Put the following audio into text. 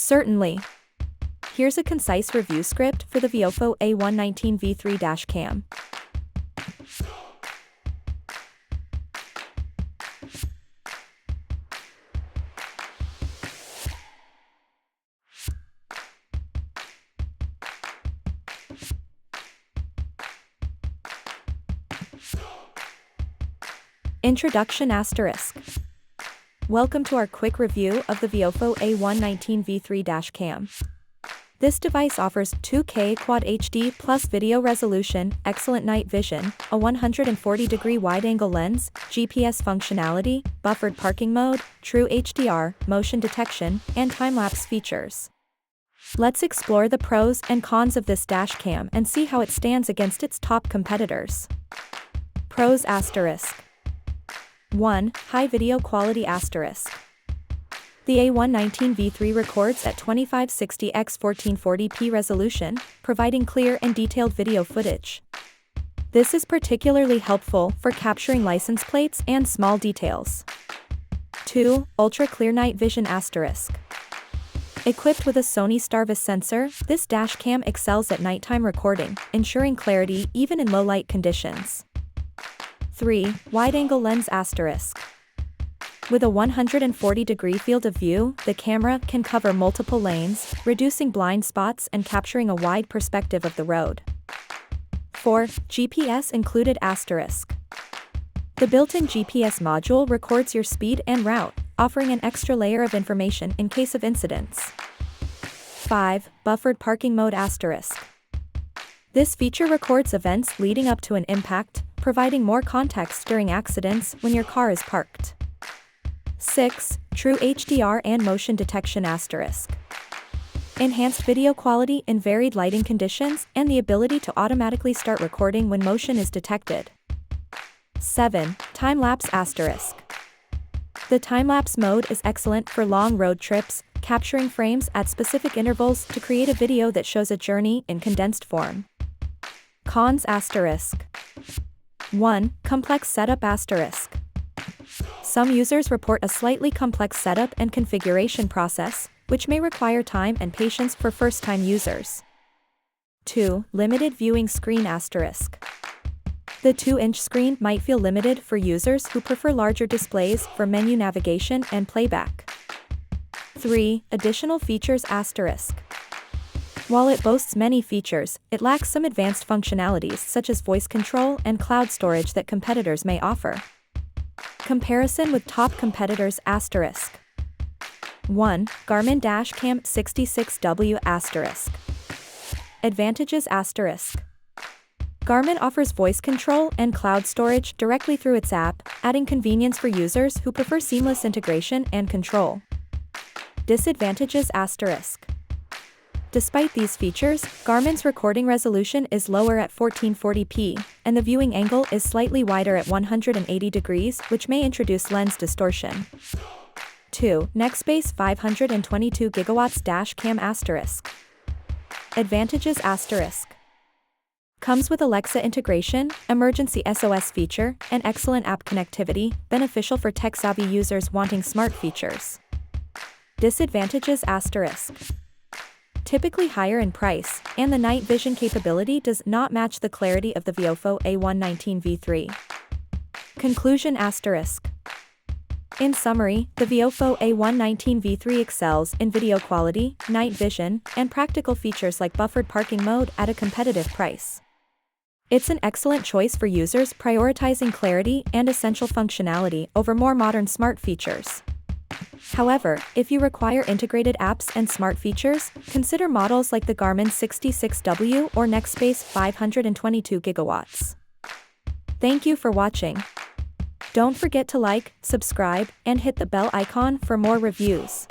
Certainly. Here's a concise review script for the VIOFO A119 V3 dashcam. Introduction ***. Welcome to our quick review of the VIOFO A119 V3 dashcam. This device offers 2K Quad HD plus video resolution, excellent night vision, a 140-degree wide-angle lens, GPS functionality, buffered parking mode, true HDR, motion detection, and time-lapse features. Let's explore the pros and cons of this dashcam and see how it stands against its top competitors. Pros ***. 1. High video quality ***. The A119 V3 records at 2560x1440p resolution, providing clear and detailed video footage. This is particularly helpful for capturing license plates and small details. 2. Ultra clear night vision ***. Equipped with a Sony Starvis sensor, this dashcam excels at nighttime recording, ensuring clarity even in low-light conditions. 3. Wide-angle lens ***. With a 140-degree field of view, the camera can cover multiple lanes, reducing blind spots and capturing a wide perspective of the road. 4. GPS included ***. The built-in GPS module records your speed and route, offering an extra layer of information in case of incidents. 5. Buffered parking mode ***. This feature records events leading up to an impact, providing more context during accidents when your car is parked. 6. True HDR and motion detection ***. Enhanced video quality in varied lighting conditions and the ability to automatically start recording when motion is detected. 7. Time-lapse ***. The time-lapse mode is excellent for long road trips, capturing frames at specific intervals to create a video that shows a journey in condensed form. Cons ***. 1. Complex setup ***. Some users report a slightly complex setup and configuration process, which may require time and patience for first-time users. 2. Limited viewing screen ***. The 2-inch screen might feel limited for users who prefer larger displays for menu navigation and playback. 3. Additional features ***. While it boasts many features, it lacks some advanced functionalities such as voice control and cloud storage that competitors may offer. Comparison with top competitors ***. 1. Garmin Dashcam 66W ***. Advantages ***. Garmin offers voice control and cloud storage directly through its app, adding convenience for users who prefer seamless integration and control. Disadvantages ***. Despite these features, Garmin's recording resolution is lower at 1440p, and the viewing angle is slightly wider at 180 degrees, which may introduce lens distortion. 2. Nextbase 522 GW dashcam ***. Advantages ***. Comes with Alexa integration, emergency SOS feature, and excellent app connectivity, beneficial for tech-savvy users wanting smart features. Disadvantages ***. Typically higher in price, and the night vision capability does not match the clarity of the VIOFO A119 V3. Conclusion ***. In summary, the VIOFO A119 V3 excels in video quality, night vision, and practical features like buffered parking mode at a competitive price. It's an excellent choice for users prioritizing clarity and essential functionality over more modern smart features. However, if you require integrated apps and smart features, consider models like the Garmin 66W or Nextbase 522 GW. Thank you for watching. Don't forget to like, subscribe, and hit the bell icon for more reviews.